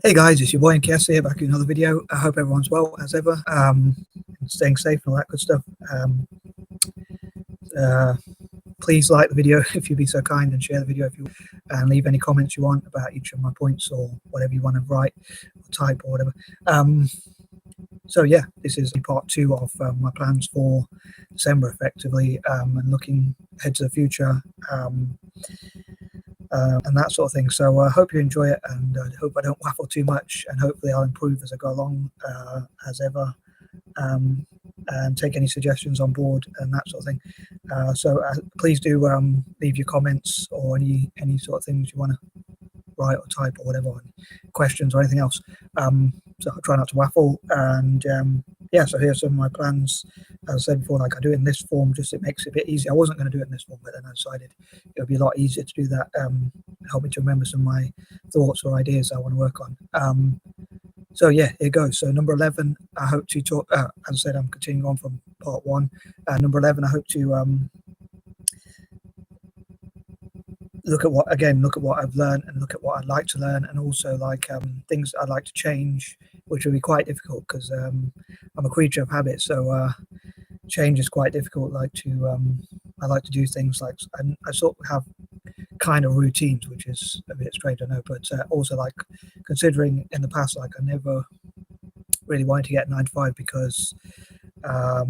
Hey guys, it's your boy M.K.S here, back in another video. I hope everyone's well as ever, staying safe and all that good stuff. Uh, Please like the video if you'd be so kind, and share the video if you, and leave any comments you want about each of my points or whatever you want to write or type or whatever. So yeah, this is part 2 of my plans for December, effectively, and looking ahead to the future. And that sort of thing. So I hope you enjoy it, and I hope I don't waffle too much, and hopefully I'll improve as I go along, as ever, and take any suggestions on board and that sort of thing. So please do leave your comments or any sort of things you want to write or type or whatever, questions or anything else. So I'll try not to waffle, and yeah, so here's some of my plans. As I said before, like I do it in this form, just it makes it a bit easier. I wasn't going to do it in this form, but then I decided it would be a lot easier to do that, help me to remember some of my thoughts or ideas I want to work on. So yeah, here goes. So number 11, I hope to talk, as I said, I'm continuing on from part 1. Number 11, I hope to look at what I've learned, and look at what I'd like to learn, and also like things I'd like to change, which will be quite difficult because I'm a creature of habit. So change is quite difficult. I like to do things like I sort of have kind of routines, which is a bit strange, I know, but also like considering in the past, like I never really wanted to get 9 to 5 because I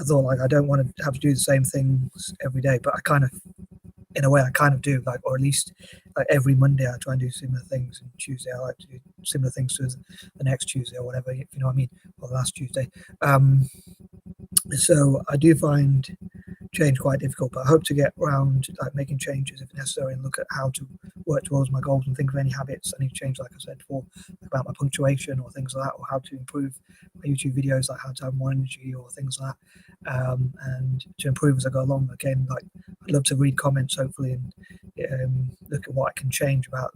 thought like I don't want to have to do the same things every day, but I kind of, in a way, I kind of do, like, or at least like every Monday I try and do similar things, and Tuesday I like to do similar things to the next Tuesday or whatever, if you know what I mean, or the last Tuesday. So I do find change quite difficult, but I hope to get around like making changes if necessary, and look at how to work towards my goals, and think of any habits I need to change, like I said before, about my punctuation or things like that, or how to improve my YouTube videos, like how to have more energy or things like that, and to improve as I go along. Again, like I'd love to read comments, hopefully, and look at what I can change about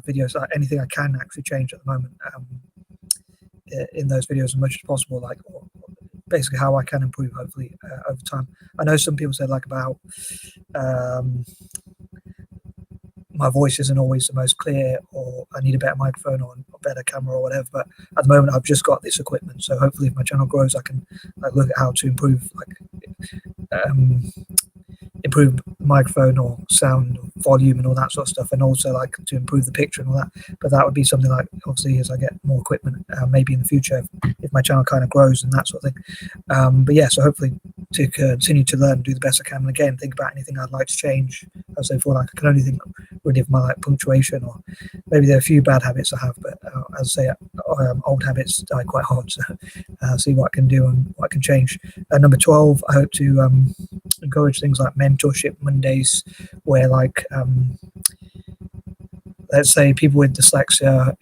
videos, like anything I can actually change at the moment, in those videos as much as possible, like basically how I can improve, hopefully, over time. I know some people said like about my voice isn't always the most clear, or I need a better microphone or a better camera or whatever, but at the moment I've just got this equipment, so hopefully if my channel grows I can like look at how to improve, like improve microphone or sound or volume and all that sort of stuff, and also like to improve the picture and all that. But that would be something like, obviously, as I get more equipment, maybe in the future, if my channel kind of grows and that sort of thing. But yeah, so hopefully to continue to learn and do the best I can, and again think about anything I'd like to change. As I say before, like I can only think really of my like punctuation, or maybe there are a few bad habits I have, but as I say, old habits die quite hard, so see what I can do and what I can change. Number 12, I hope to encourage things like mentorship Mondays, where like let's say people with dyslexia,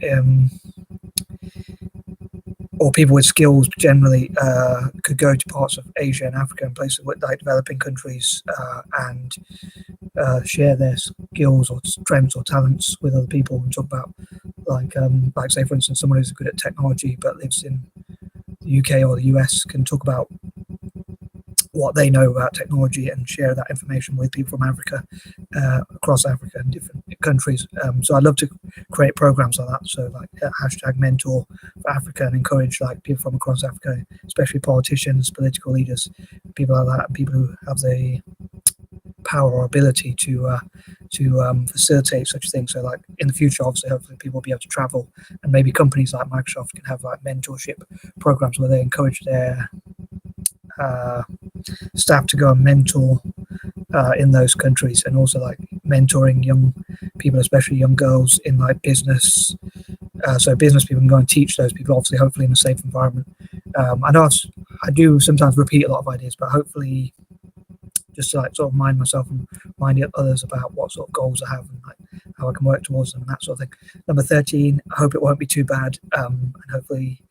or people with skills generally, could go to parts of Asia and Africa and places with like developing countries, and share their skills or strengths or talents with other people, and talk about like say for instance, someone who's good at technology but lives in the UK or the US can talk about what they know about technology and share that information with people from Africa, across Africa and different countries. So I'd love to create programs like that. So like hashtag mentor for Africa, and encourage like people from across Africa, especially politicians, political leaders, people like that, people who have the power or ability to facilitate such things. So like in the future, obviously, hopefully people will be able to travel, and maybe companies like Microsoft can have like mentorship programs where they encourage their staff to go and mentor in those countries, and also like mentoring young people, especially young girls, in like business. So business people can go and teach those people, obviously, hopefully in a safe environment. I know I do sometimes repeat a lot of ideas, but hopefully just to like sort of mind myself and mind others about what sort of goals I have, and like how I can work towards them and that sort of thing. Number 13, I hope it won't be too bad, and hopefully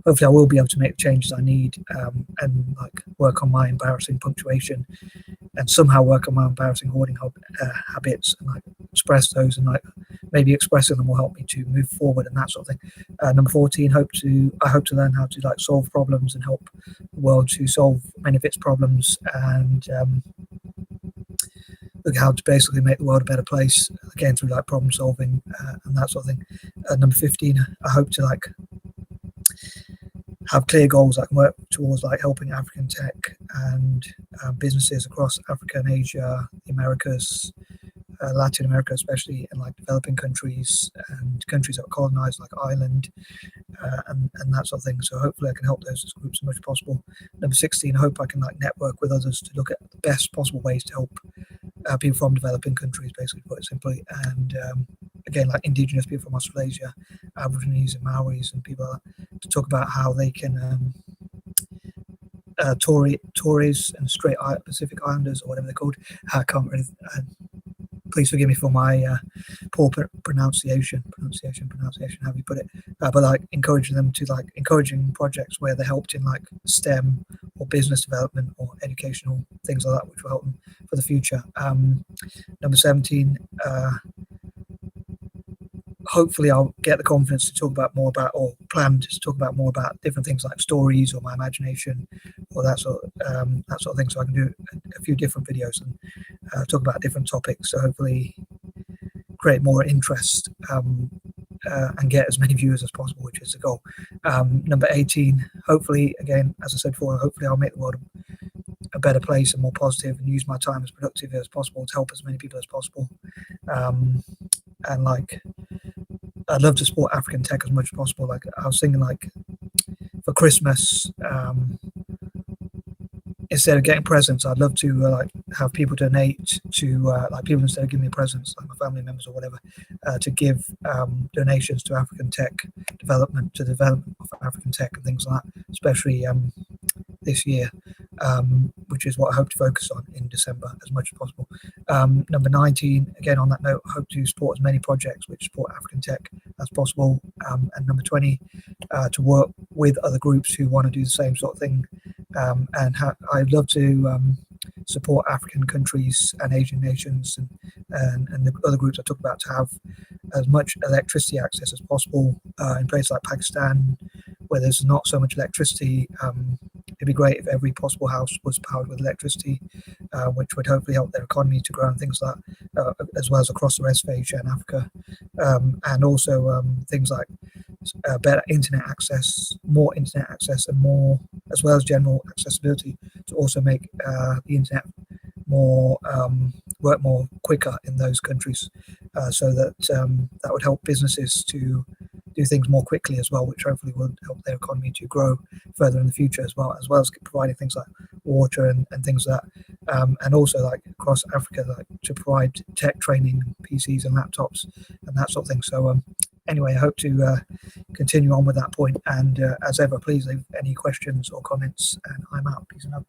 I will be able to make the changes I need, and like work on my embarrassing punctuation, and somehow work on my embarrassing hoarding habits, and like express those, and like maybe expressing them will help me to move forward and that sort of thing. Number 14, I hope to learn how to like solve problems and help the world to solve many of its problems, and look how to basically make the world a better place, again through like problem solving and that sort of thing. Number 15, I hope to like have clear goals I can work towards, like helping African tech and businesses across Africa and Asia, the Americas, Latin America, especially in like developing countries and countries that are colonized, like Ireland, and that sort of thing. So hopefully I can help those groups as much as possible. Number 16, I hope I can like network with others to look at the best possible ways to help people from developing countries, basically put it simply. And again, like indigenous people from Australasia, Aborigines and Maoris and people like that, to talk about how they can Tories and Straight Pacific Islanders, or whatever they're called. I can't really. Please forgive me for my poor pronunciation. How you put it? But like encouraging them to like encouraging projects where they helped in like STEM or business development or educational things like that, which will help them for the future. Number 17. Hopefully I'll get the confidence to talk about more about, or plan to talk about more about different things like stories or my imagination or that sort of thing. So I can do a few different videos and talk about different topics. So hopefully create more interest and get as many viewers as possible, which is the goal. Number 18, hopefully, again, as I said before, hopefully I'll make the world a better place and more positive, and use my time as productive as possible to help as many people as possible. And like, I'd love to support African tech as much as possible. Like I was thinking, like for Christmas, instead of getting presents, I'd love to like have people donate to like people, instead of giving me presents, like my family members or whatever, to give donations to African tech development, to the development of African tech and things like that, especially this year, which is what I hope to focus on in December as much as possible. Number 19, again on that note, I hope to support as many projects which support African tech as possible. And number 20, to work with other groups who want to do the same sort of thing. And I'd love to support African countries and Asian nations and the other groups I talked about to have as much electricity access as possible in places like Pakistan, where there's not so much electricity. It'd be great if every possible house was powered with electricity, which would hopefully help their economy to grow and things like that, as well as across the rest of Asia and Africa. And also things like better internet access, more internet access, and more, as well as general accessibility, to also make the internet more work more quicker in those countries, so that that would help businesses to do things more quickly as well, which hopefully will help their economy to grow further in the future as well as providing things like water and things like that, and also like across Africa, like to provide tech training, PCs and laptops and that sort of thing. So anyway, I hope to continue on with that point, and as ever, please leave any questions or comments, and I'm out. Peace and love.